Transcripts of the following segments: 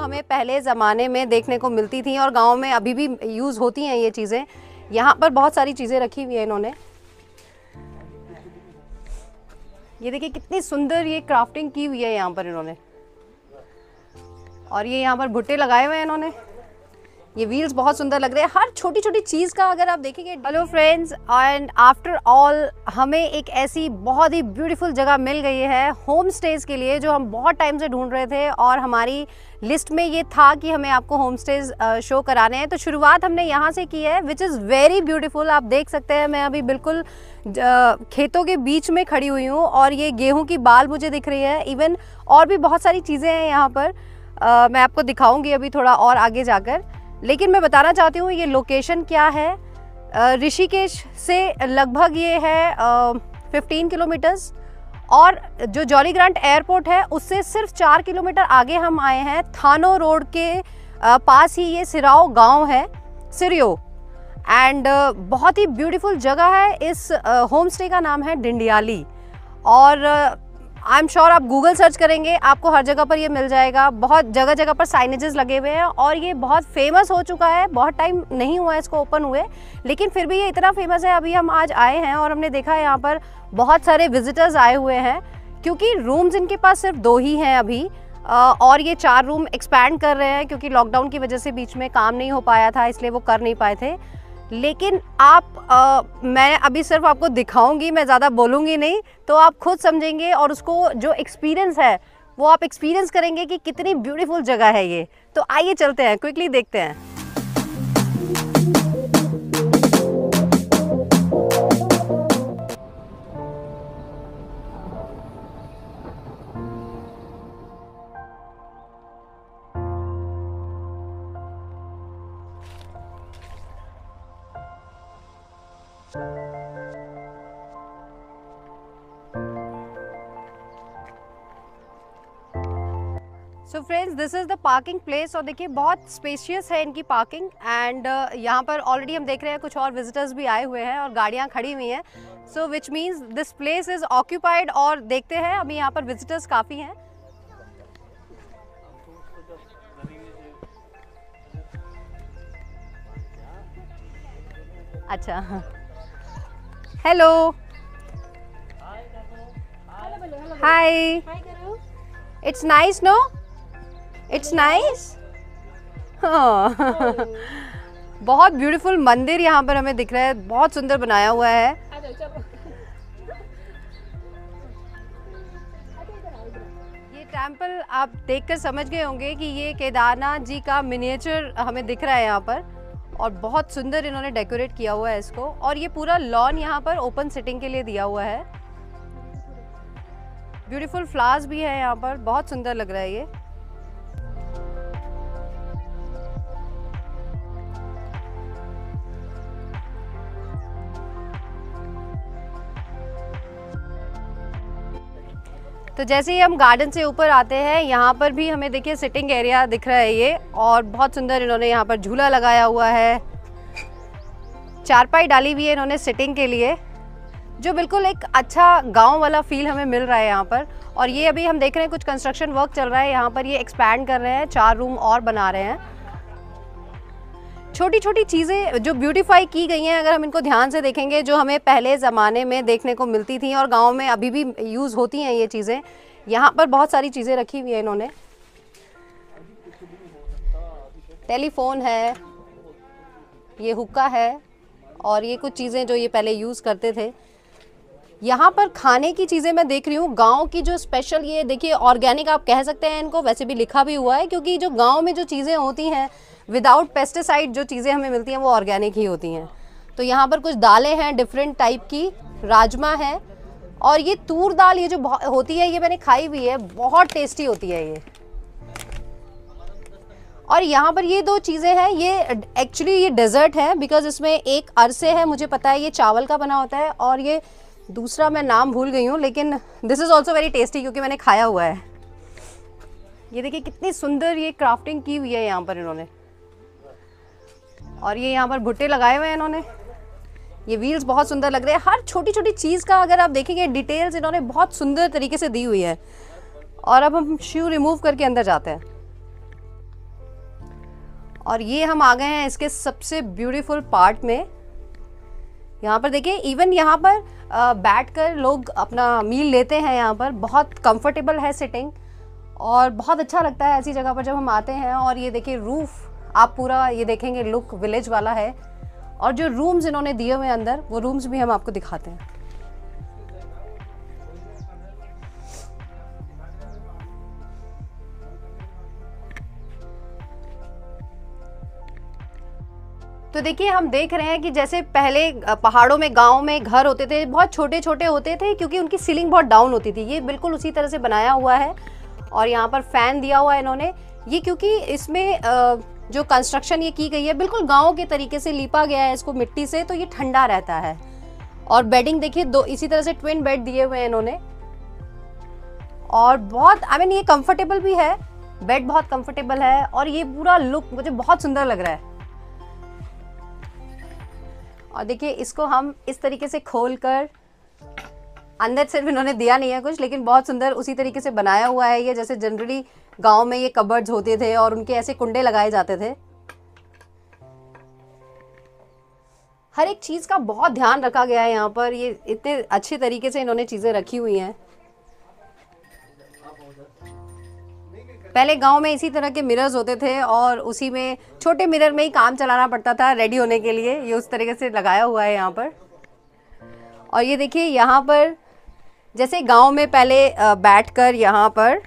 हमें पहले ज़माने में देखने को मिलती थी और गांव में अभी भी यूज़ होती हैं ये चीज़ें। यहाँ पर बहुत सारी चीज़ें रखी हुई हैं इन्होंने। ये देखिए कितनी सुंदर ये क्राफ्टिंग की हुई है यहाँ पर इन्होंने। और ये यहाँ पर भुट्टे लगाए हुए हैं इन्होंने। ये व्हील्स बहुत सुंदर लग रहे हैं, हर छोटी छोटी चीज़ का अगर आप देखेंगे। Hello friends, and after all हमें एक ऐसी बहुत ही ब्यूटीफुल जगह मिल गई है होम स्टेज के लिए, जो हम बहुत टाइम से ढूंढ रहे थे और हमारी लिस्ट में ये था कि हमें आपको होम स्टेज शो कराने हैं। तो शुरुआत हमने यहाँ से की है, विच इज़ वेरी ब्यूटीफुल। आप देख सकते हैं मैं अभी बिल्कुल खेतों के बीच में खड़ी हुई हूँ और ये गेहूँ की बाल मुझे दिख रही है। इवन और भी बहुत सारी चीज़ें हैं यहाँ पर, मैं आपको दिखाऊंगी अभी थोड़ा और आगे जाकर। लेकिन मैं बताना चाहती हूँ ये लोकेशन क्या है। ऋषिकेश से लगभग ये है 15 किलोमीटर्स, और जो जॉली ग्रांट एयरपोर्ट है उससे सिर्फ 4 किलोमीटर आगे हम आए हैं। थानो रोड के पास ही ये सिराओ गांव है, सिरियो। एंड बहुत ही ब्यूटीफुल जगह है। इस होम स्टे का नाम है डिंडियाली, और आई एम श्योर आप गूगल सर्च करेंगे आपको हर जगह पर ये मिल जाएगा। बहुत जगह जगह पर साइनेजेस लगे हुए हैं और ये बहुत फेमस हो चुका है। बहुत टाइम नहीं हुआ है इसको ओपन हुए, लेकिन फिर भी ये इतना फेमस है। अभी हम आज आए हैं और हमने देखा है यहाँ पर बहुत सारे विजिटर्स आए हुए हैं, क्योंकि रूम्स इनके पास सिर्फ 2 ही हैं अभी, और ये 4 रूम एक्सपैंड कर रहे हैं क्योंकि लॉकडाउन की वजह से बीच में काम नहीं हो पाया था, इसलिए वो कर नहीं पाए थे। लेकिन मैं अभी सिर्फ आपको दिखाऊंगी, मैं ज़्यादा बोलूँगी नहीं, तो आप खुद समझेंगे और उसको जो एक्सपीरियंस है वो आप एक्सपीरियंस करेंगे कि कितनी ब्यूटीफुल जगह है ये। तो आइए चलते हैं, क्विकली देखते हैं। So friends, this is the parking place. और देखिए बहुत स्पेशियस है इनकी पार्किंग। एंड यहाँ पर ऑलरेडी हम देख रहे हैं कुछ और विजिटर्स भी आए हुए हैं और गाड़ियाँ खड़ी हुई हैं। So which means this place is occupied. और देखते हैं अभी यहाँ पर विजिटर्स काफ़ी हैं। अच्छा, hello, hi, it's nice, no it's nice. बहुत ब्यूटीफुल मंदिर यहाँ पर हमें दिख रहा है, बहुत सुंदर बनाया हुआ है। ये टेम्पल आप देखकर समझ गए होंगे कि ये केदारनाथ जी का मिनिएचर हमें दिख रहा है यहाँ पर, और बहुत सुंदर इन्होंने डेकोरेट किया हुआ है इसको। और ये पूरा लॉन यहाँ पर ओपन सिटिंग के लिए दिया हुआ है। ब्यूटीफुल फ्लावर्स भी है यहाँ पर, बहुत सुंदर लग रहा है ये। तो जैसे ही हम गार्डन से ऊपर आते हैं, यहाँ पर भी हमें देखिए सिटिंग एरिया दिख रहा है ये, और बहुत सुंदर इन्होंने यहाँ पर झूला लगाया हुआ है। चारपाई डाली हुई है इन्होंने सिटिंग के लिए, जो बिल्कुल एक अच्छा गांव वाला फील हमें मिल रहा है यहाँ पर। और ये अभी हम देख रहे हैं कुछ कंस्ट्रक्शन वर्क चल रहा है यहाँ पर, ये एक्सपैंड कर रहे हैं, 4 रूम और बना रहे हैं। छोटी छोटी चीज़ें जो ब्यूटीफाई की गई हैं, अगर हम इनको ध्यान से देखेंगे, जो हमें पहले ज़माने में देखने को मिलती थी और गांव में अभी भी यूज़ होती हैं ये चीज़ें। यहाँ पर बहुत सारी चीज़ें रखी हुई हैं इन्होंने। टेलीफोन है, ये हुक्का है, और ये कुछ चीज़ें जो ये पहले यूज़ करते थे। यहाँ पर खाने की चीज़ें मैं देख रही हूँ, गांव की जो स्पेशल, ये देखिए ऑर्गेनिक आप कह सकते हैं इनको, वैसे भी लिखा भी हुआ है, क्योंकि जो गांव में जो चीज़ें होती हैं विदाउट पेस्टिसाइड, जो चीज़ें हमें मिलती हैं वो ऑर्गेनिक ही होती हैं। तो यहाँ पर कुछ दालें हैं डिफरेंट टाइप की, राजमा है, और ये तूर दाल, ये जो होती है ये मैंने खाई हुई है, बहुत टेस्टी होती है ये। और यहाँ पर ये 2 चीज़ें हैं, ये एक्चुअली ये डेजर्ट है, बिकॉज इसमें एक अरसे है, मुझे पता है ये चावल का बना होता है, और ये दूसरा मैं नाम भूल गई हूँ, लेकिन this is also very tasty क्योंकि मैंने खाया हुआ है। ये देखिए कितनी सुंदर ये क्राफ्टिंग की हुई है यहाँ पर इन्होंने। और ये यहाँ पर भुट्टे लगाए हुए हैं इन्होंने। ये व्हील्स बहुत सुंदर लग रहे हैं, हर छोटी छोटी चीज़ का अगर आप देखेंगे डिटेल्स इन्होंने बहुत सुंदर तरीके से दी हुई है। और अब हम शू रिमूव करके अंदर जाते हैं। और ये हम आ गए हैं इसके सबसे ब्यूटीफुल पार्ट में। यहाँ पर देखिए, इवन यहाँ पर बैठकर लोग अपना मील लेते हैं। यहाँ पर बहुत कंफर्टेबल है सिटिंग, और बहुत अच्छा लगता है ऐसी जगह पर जब हम आते हैं। और ये देखिए रूफ, आप पूरा ये देखेंगे लुक विलेज वाला है। और जो रूम्स इन्होंने दिए हुए हैं अंदर, वो रूम्स भी हम आपको दिखाते हैं। तो देखिए, हम देख रहे हैं कि जैसे पहले पहाड़ों में, गाँव में घर होते थे, बहुत छोटे छोटे होते थे क्योंकि उनकी सीलिंग बहुत डाउन होती थी। ये बिल्कुल उसी तरह से बनाया हुआ है। और यहाँ पर फैन दिया हुआ है इन्होंने। ये क्योंकि इसमें जो कंस्ट्रक्शन ये की गई है बिल्कुल गाँव के तरीके से लीपा गया है इसको मिट्टी से, तो ये ठंडा रहता है। और बेडिंग देखिए, दो इसी तरह से ट्विन बेड दिए हुए हैं इन्होंने। और बहुत ये कंफर्टेबल भी है, बेड बहुत कंफर्टेबल है। और ये पूरा लुक मुझे बहुत सुंदर लग रहा है। और देखिए, इसको हम इस तरीके से खोलकर, अंदर सिर्फ इन्होंने दिया नहीं है कुछ, लेकिन बहुत सुंदर उसी तरीके से बनाया हुआ है ये, जैसे जनरली गांव में ये कबर्ड्स होते थे और उनके ऐसे कुंडे लगाए जाते थे। हर एक चीज का बहुत ध्यान रखा गया है यहाँ पर। ये इतने अच्छे तरीके से इन्होंने चीजें रखी हुई हैं। पहले गांव में इसी तरह के मिरर्स होते थे और उसी में, छोटे मिरर में ही काम चलाना पड़ता था रेडी होने के लिए। ये उस तरीके से लगाया हुआ है यहाँ पर। और ये देखिए, यहाँ पर जैसे गांव में पहले बैठकर यहाँ पर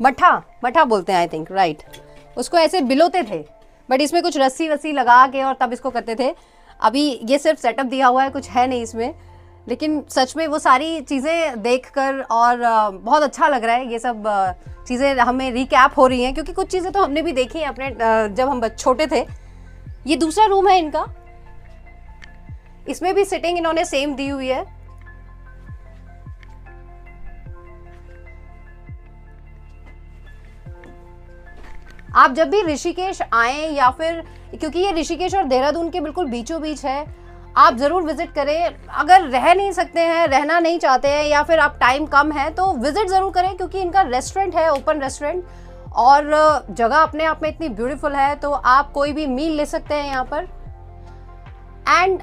मठा बोलते हैं, आई थिंक, राइट, उसको ऐसे बिलोते थे। बट इसमें कुछ रस्सी वस्सी लगा के और तब इसको करते थे। अभी ये सिर्फ सेटअप दिया हुआ है, कुछ है नहीं इसमें। लेकिन सच में वो सारी चीज़ें देखकर और बहुत अच्छा लग रहा है। ये सब चीज़ें हमें रिकैप हो रही हैं, क्योंकि कुछ चीज़ें तो हमने भी देखी हैं अपने जब हम छोटे थे। ये दूसरा रूम है इनका, इसमें भी सिटिंग इन्होंने सेम दी हुई है। आप जब भी ऋषिकेश आएं, या फिर क्योंकि ये ऋषिकेश और देहरादून के बिल्कुल बीचों बीच है, आप ज़रूर विजिट करें। अगर रह नहीं सकते हैं, रहना नहीं चाहते हैं, या फिर आप टाइम कम है, तो विजिट ज़रूर करें, क्योंकि इनका रेस्टोरेंट है, ओपन रेस्टोरेंट, और जगह अपने आप में इतनी ब्यूटीफुल है, तो आप कोई भी मील ले सकते हैं यहाँ पर। एंड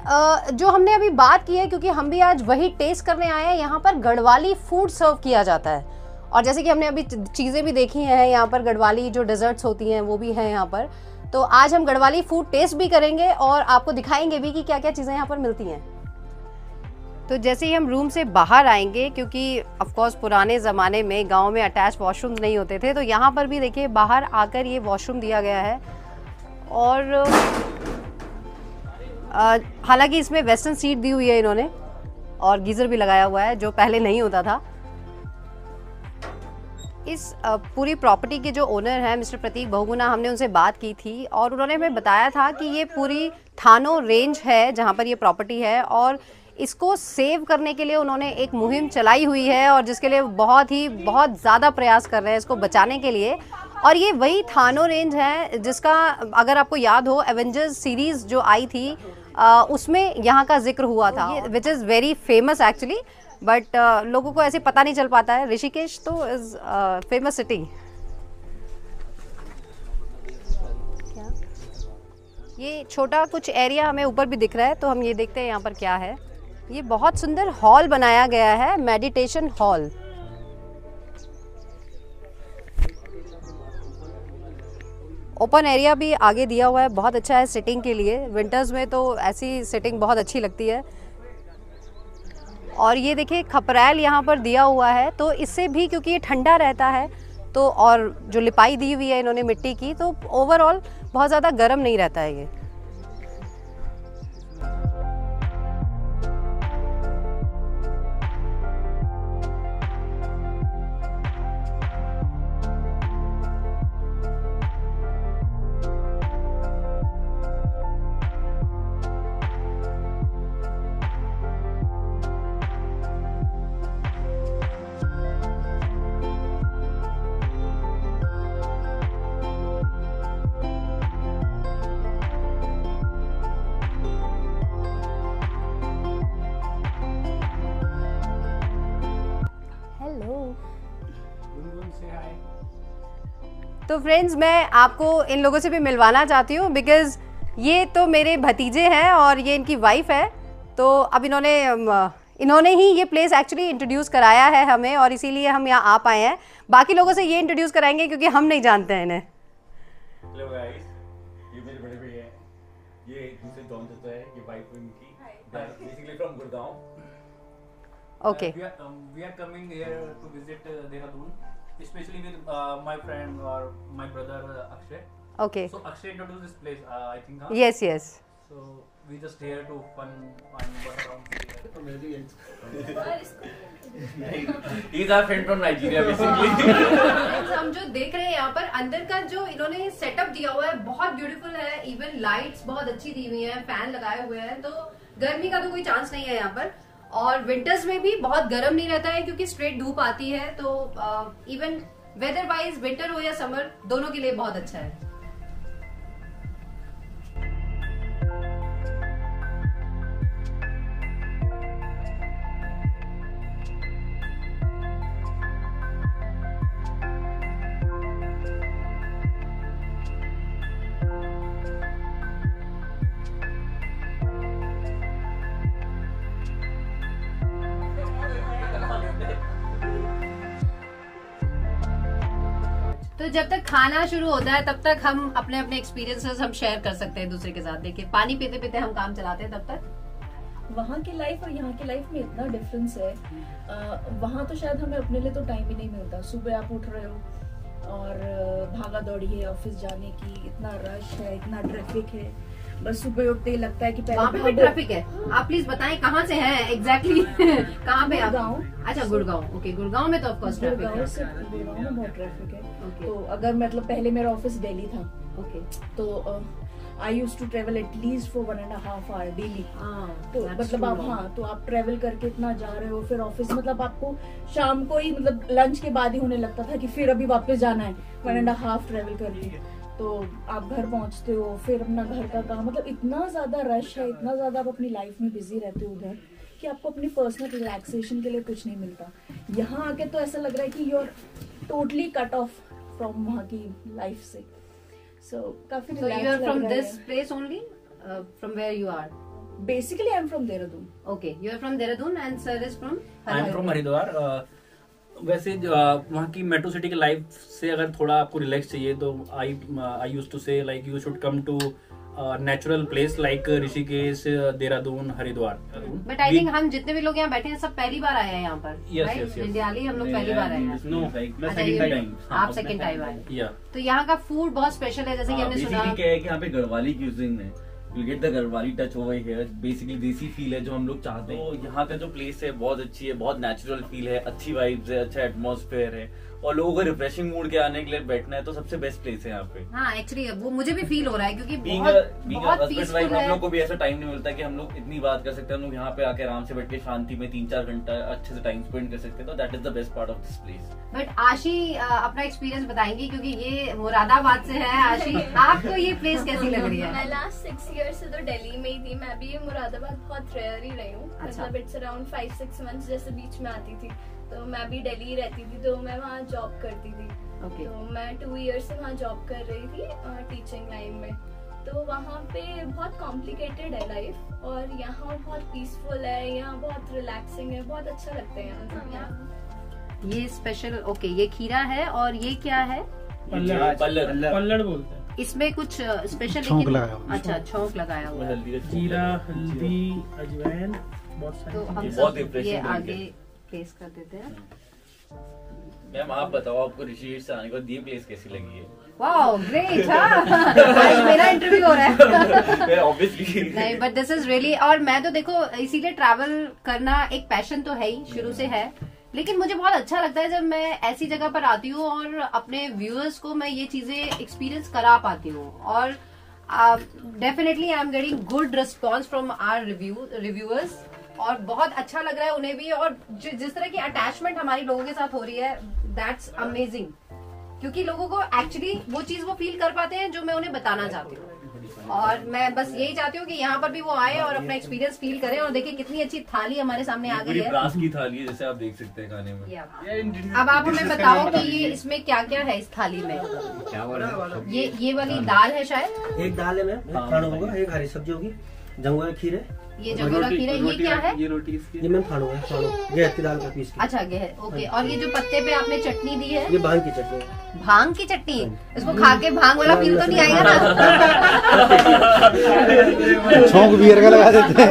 जो हमने अभी बात की है, क्योंकि हम भी आज वही टेस्ट करने आए हैं, यहाँ पर गढ़वाली फूड सर्व किया जाता है। और जैसे कि हमने अभी चीज़ें भी देखी हैं यहाँ पर, गढ़वाली जो डेजर्ट्स होती हैं वो भी हैं यहाँ पर। तो आज हम गढ़वाली फूड टेस्ट भी करेंगे और आपको दिखाएंगे भी कि क्या क्या चीज़ें यहाँ पर मिलती हैं। तो जैसे ही हम रूम से बाहर आएंगे, क्योंकि ऑफ कोर्स पुराने ज़माने में गांव में अटैच वॉशरूम्स नहीं होते थे, तो यहाँ पर भी देखिए बाहर आकर ये वॉशरूम दिया गया है। और हालांकि इसमें वेस्टर्न सीट दी हुई है इन्होंने, और गीज़र भी लगाया हुआ है, जो पहले नहीं होता था। इस पूरी प्रॉपर्टी के जो ओनर हैं मिस्टर प्रतीक बहुगुणा, हमने उनसे बात की थी और उन्होंने हमें बताया था कि ये पूरी थानों रेंज है जहाँ पर ये प्रॉपर्टी है, और इसको सेव करने के लिए उन्होंने एक मुहिम चलाई हुई है, और जिसके लिए बहुत ज़्यादा प्रयास कर रहे हैं इसको बचाने के लिए। और ये वही थानों रेंज है जिसका, अगर आपको याद हो, एवेंजर्स सीरीज़ जो आई थी उसमें यहाँ का जिक्र हुआ था, which is very famous actually. But लोगों को ऐसे पता नहीं चल पाता है। ऋषिकेश तो इज़ फेमस सिटी। ये छोटा कुछ एरिया हमें ऊपर भी दिख रहा है, तो हम ये देखते हैं यहाँ पर क्या है। ये बहुत सुंदर हॉल बनाया गया है, मेडिटेशन हॉल। ओपन एरिया भी आगे दिया हुआ है, बहुत अच्छा है सिटिंग के लिए। विंटर्स में तो ऐसी सिटिंग बहुत अच्छी लगती है। और ये देखिए खपरैल यहाँ पर दिया हुआ है, तो इससे भी, क्योंकि ये ठंडा रहता है, तो और जो लिपाई दी हुई है इन्होंने मिट्टी की, तो ओवरऑल बहुत ज़्यादा गर्म नहीं रहता है ये। तो फ्रेंड्स मैं आपको इन लोगों से भी मिलवाना चाहती हूँ बिकॉज ये तो मेरे भतीजे हैं और ये इनकी वाइफ है। तो अब इन्होंने ही ये प्लेस एक्चुअली इंट्रोड्यूस कराया है हमें और इसीलिए हम यहाँ आ पाए हैं। बाकी लोगों से ये इंट्रोड्यूस कराएंगे क्योंकि हम नहीं जानते हैं इन्हें। हेलो गाइस, ये मेरे बड़े भैया हैं, ये दूसरे जॉन चाचा है, ये वाइफ उनकी, basically from Gurgaon. Okay. We are coming here to visit Dehradun, especially with my friend or my brother Akshay. Okay. So Akshay introduced this place, I think. Huh? Yes, yes. So we just here to fun and what around. He's our friend from Nigeria basically. हम जो देख रहे हैं यहाँ पर अंदर का जो इन्होंने सेटअप दिया हुआ है बहुत ब्यूटीफुल है। इवन लाइट्स बहुत अच्छी दी हुई हैं, फैन लगाए हुए हैं, तो गर्मी का तो कोई चांस नहीं है यहाँ पर। और विंटर्स में भी बहुत गर्म नहीं रहता है क्योंकि स्ट्रेट धूप आती है। तो इवन वेदर वाइज विंटर हो या समर दोनों के लिए बहुत अच्छा है। तो जब तक खाना शुरू होता है तब तक हम अपने अपने एक्सपीरियंसेस हम शेयर कर सकते हैं दूसरे के साथ। देखिए पानी पीते पीते हम काम चलाते हैं तब तक। वहाँ की लाइफ और यहाँ की लाइफ में इतना डिफरेंस है। वहाँ तो शायद हमें अपने लिए तो टाइम ही नहीं मिलता। सुबह आप उठ रहे हो और भागा दौड़ी है ऑफिस जाने की, इतना रश है, इतना ट्रैफिक है। बस सुबह उठते ही लगता है कि पहले वहाँ पे भी ट्रैफिक है। आप प्लीज बताएं कहाँ से हैं एग्जैक्टली कहाँ पे आप? गुड़गांव। अच्छा गुड़गांव। ओके, गुड़गांव में तो ऑफ कोर्स ट्रैफिक है। गुड़गांव में बहुत ट्रैफिक है। Okay. तो अगर मतलब पहले मेरा ऑफिस दिल्ली था, ओके, तो I use to travel at least for 1.5 hour daily. तो मतलब आप तो आप ट्रेवल करके इतना जा रहे हो, फिर ऑफिस मतलब आपको शाम को ही मतलब लंच के बाद ही होने लगता था कि फिर अभी वापस जाना है 1.5 ट्रेवल करके। तो आप घर पहुंचते हो, फिर अपना घर का काम, मतलब इतना ज्यादा रश है, इतना ज्यादा आप अपनी लाइफ में बिजी रहते हो उधर कि आपको अपनी पर्सनल रिलैक्सेशन के लिए कुछ नहीं मिलता। यहाँ आके तो ऐसा लग रहा है कि you are totally cut off from वहाँ की लाइफ से। So काफी So you are from this place only? From where you are? Basically, I'm from Dehradun. Okay, you are from Dehradun and sir is from? I'm from Haridwar. वैसे वहाँ की metro city की life से अगर थोड़ा आपको रिलैक्स चाहिए तो I used to say like you should come to natural place like Rishikesh, Dehradun, Haridwar. But I think हम जितने भी लोग यहाँ बैठे हैं सब पहली बार आए हैं यहाँ पर। Yes, yes, yes. इंडियाली हम लोग पहली बार आए हैं। आप सेकंड टाइम आए। या तो यहाँ का फूड बहुत स्पेशल है जैसे कि हमने सुना। क्या है कि यहाँ पे गढ़वाली क्यूजिन है, you get the Garhwali touch over here. Basically देसी फील है जो हम लोग चाहते हैं। तो यहाँ का जो प्लेस है बहुत अच्छी है, बहुत नेचुरल फील है, अच्छी वाइब्स है, अच्छा एटमॉस्फेयर है और लोगों को रिफ्रेशिंग मूड के आने के लिए बैठना है तो सबसे बेस्ट प्लेस है यहाँ पे। हाँ एक्चुअली वो मुझे भी फील हो रहा है क्योंकि बहुत पीसफुल है। हम लोग को भी ऐसा टाइम नहीं मिलता कि हम लोग इतनी बात कर सकते हैं। हम लोग यहाँ पे आके आराम से बैठ के शांति में 3-4 घंटा अच्छे से टाइम स्पेंड कर सकते हैं। तो that is the best part of this place. But आशी अपना एक्सपीरियंस बताएंगी क्योंकि ये मुरादाबाद से है। आशी, आपको ये प्लेस कैसी लग रही है? मैं लास्ट 6 ईयर्स से तो दिल्ली में ही थी। मैं भी मुरादाबाद बहुत रेयर ही रही हूँ। अच्छा। मतलब इट्स अराउंड 5-6 मंथ्स जैसे बीच में आती थी। तो मैं भी दिल्ली ही रहती थी, तो मैं वहाँ जॉब करती थी। Okay. तो मैं 2 ईयर्स से वहाँ जॉब कर रही थी टीचिंग लाइन में। तो वहाँ पे बहुत कॉम्प्लिकेटेड है लाइफ और यहाँ बहुत पीसफुल है, यहाँ बहुत रिलैक्सिंग है, बहुत अच्छा लगता है यहाँ। ये स्पेशल ओके, ये खीरा है और ये क्या है? पल्लड़ बोलते हैं। इसमें कुछ स्पेशल छौंक लगाया हुआ। अच्छा, छौंक लगाया हुआ है। जीरा, हल्दी, अजवाइन, बहुत सारी तो हम बहुत सब refreshing ये drink है। आगे प्लेस कर देते हैं। मैम आप बताओ, आपको ऋषिकेश से आने के बाद ये प्लेस कैसी लगी है? Wow great. आज मेरा इंटरव्यू हो रहा है। ऑब्वियसली नहीं बट दिस इज रियली, और मैं तो देखो इसीलिए ट्रैवल करना एक पैशन तो है ही, शुरू से है, लेकिन मुझे बहुत अच्छा लगता है जब मैं ऐसी जगह पर आती हूँ और अपने व्यूअर्स को मैं ये चीजें एक्सपीरियंस करा पाती हूँ। और definitely I am getting good response from our reviewers और बहुत अच्छा लग रहा है उन्हें भी। और जिस तरह की अटैचमेंट हमारी लोगों के साथ हो रही है दैट्स अमेजिंग, क्योंकि लोगों को एक्चुअली वो चीज वो फील कर पाते हैं जो मैं उन्हें बताना चाहती हूँ। और मैं बस यही चाहती हूँ कि यहाँ पर भी वो आए और अपना एक्सपीरियंस फील करें। और देखिए कितनी अच्छी थाली हमारे सामने आ गई है, ब्रास की थाली है जैसे आप देख सकते हैं खाने में। अब आप हमें बताओ कि ये इसमें क्या क्या है इस थाली में। ये वाली दाल है शायद, एक दाल है मैम, खाना होगा, एक हरी सब्जी होगी, जंगोरा खीर है, ये जंगोरा खीर है, ये क्या है? ये रोटी ये मैम खाना होगा, गेहूं की दाल का पीस। अच्छा गेहूं, ओके। और ये जो पत्ते पे आपने चटनी दी है, ये भांग की चटनी है। भांग की चटनी, इसको खा के भांग वाला फील तो नहीं आएगा ना? छौंक बियर का लगा देते हैं।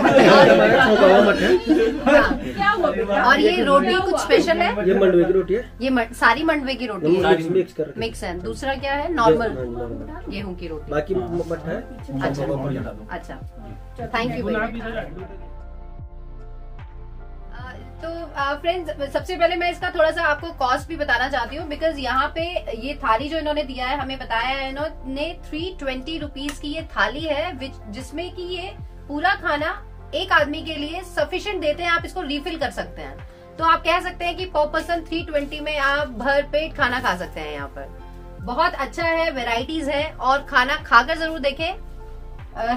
और ये रोटी कुछ स्पेशल है? ये मंडवे की रोटी है, ये सारी मंडवे की रोटी है, मिक्स कर मिक्स है। दूसरा क्या है? नॉर्मल गेहूं की रोटी, बाकी मट्ठा है। अच्छा, थैंक यू वेरी मच। तो फ्रेंड्स, सबसे पहले मैं इसका थोड़ा सा आपको कॉस्ट भी बताना चाहती हूँ, बिकॉज यहाँ पे ये थाली जो इन्होंने दिया है, हमें बताया है इन्होंने 320 रुपीज की ये थाली है, जिसमें कि ये पूरा खाना एक आदमी के लिए सफिशिएंट देते हैं। आप इसको रिफिल कर सकते हैं, तो आप कह सकते हैं कि पर पर्सन 320 में आप भर पेट खाना खा सकते हैं। यहाँ पर बहुत अच्छा है, वेराइटीज है, और खाना खाकर जरूर देखें।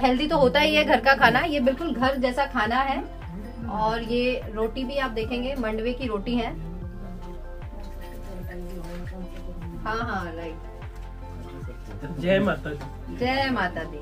हेल्दी तो होता ही है घर का खाना, ये बिल्कुल घर जैसा खाना है। और ये रोटी भी आप देखेंगे मंडवे की रोटी है। हाँ राइट। जय माता दी। जय माता दी।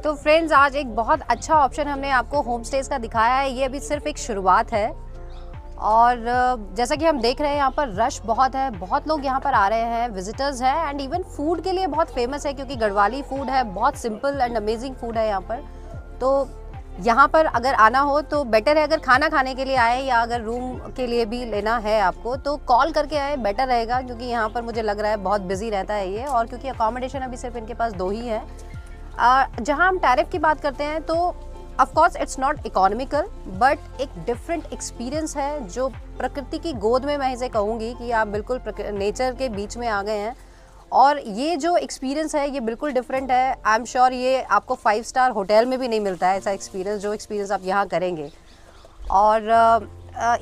तो फ्रेंड्स, आज एक बहुत अच्छा ऑप्शन हमने आपको होम स्टेज का दिखाया है। ये अभी सिर्फ एक शुरुआत है, और जैसा कि हम देख रहे हैं यहाँ पर रश बहुत है, बहुत लोग यहाँ पर आ रहे हैं, विजिटर्स हैं, एंड इवन फूड के लिए बहुत फेमस है, क्योंकि गढ़वाली फूड है, बहुत सिंपल एंड अमेजिंग फूड है यहाँ पर। तो यहाँ पर अगर आना हो तो बेटर है, अगर खाना खाने के लिए आए या अगर रूम के लिए भी लेना है आपको, तो कॉल करके आए, बेटर रहेगा, क्योंकि यहाँ पर मुझे लग रहा है बहुत बिजी रहता है ये। और क्योंकि अकोमोडेशन अभी सिर्फ इनके पास 2 ही है। जहाँ हम टैरिफ की बात करते हैं तो of course it's not economical, but एक डिफरेंट एक्सपीरियंस है, जो प्रकृति की गोद में मैं इसे कहूँगी कि आप बिल्कुल नेचर के बीच में आ गए हैं। और ये जो एक्सपीरियंस है ये बिल्कुल डिफरेंट है। आई एम श्योर ये आपको 5 स्टार होटल में भी नहीं मिलता है ऐसा एक्सपीरियंस, जो एक्सपीरियंस आप यहाँ करेंगे। और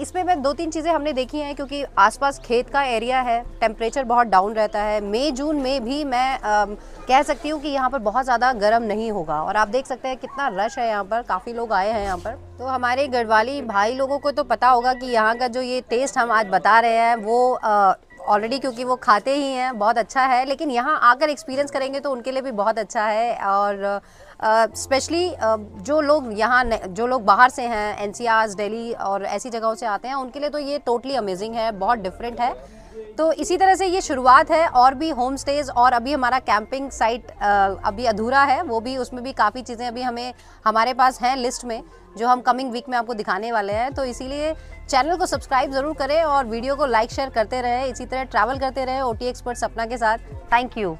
इसमें मैं 2-3 चीज़ें हमने देखी हैं, क्योंकि आसपास खेत का एरिया है, टेम्परेचर बहुत डाउन रहता है। मई जून में भी मैं कह सकती हूँ कि यहाँ पर बहुत ज़्यादा गर्म नहीं होगा। और आप देख सकते हैं कितना रश है यहाँ पर, काफ़ी लोग आए हैं यहाँ पर। तो हमारे गढ़वाली भाई लोगों को तो पता होगा कि यहाँ का जो ये टेस्ट हम आज बता रहे हैं वो ऑलरेडी, क्योंकि वो खाते ही हैं, बहुत अच्छा है। लेकिन यहाँ आकर एक्सपीरियंस करेंगे तो उनके लिए भी बहुत अच्छा है। और स्पेशली जो लोग बाहर से हैं, एनसीआर, दिल्ली और ऐसी जगहों से आते हैं, उनके लिए तो ये टोटली अमेजिंग है, बहुत डिफरेंट है। तो इसी तरह से ये शुरुआत है, और भी होम स्टेज, और अभी हमारा कैंपिंग साइट अभी अधूरा है, वो भी, उसमें भी काफ़ी चीज़ें अभी हमारे पास हैं लिस्ट में, जो हम कमिंग वीक में आपको दिखाने वाले हैं। तो इसीलिए चैनल को सब्सक्राइब ज़रूर करें और वीडियो को लाइक शेयर करते रहें, इसी तरह ट्रैवल करते रहें OT एक्सपर्ट सपना के साथ। Thank you.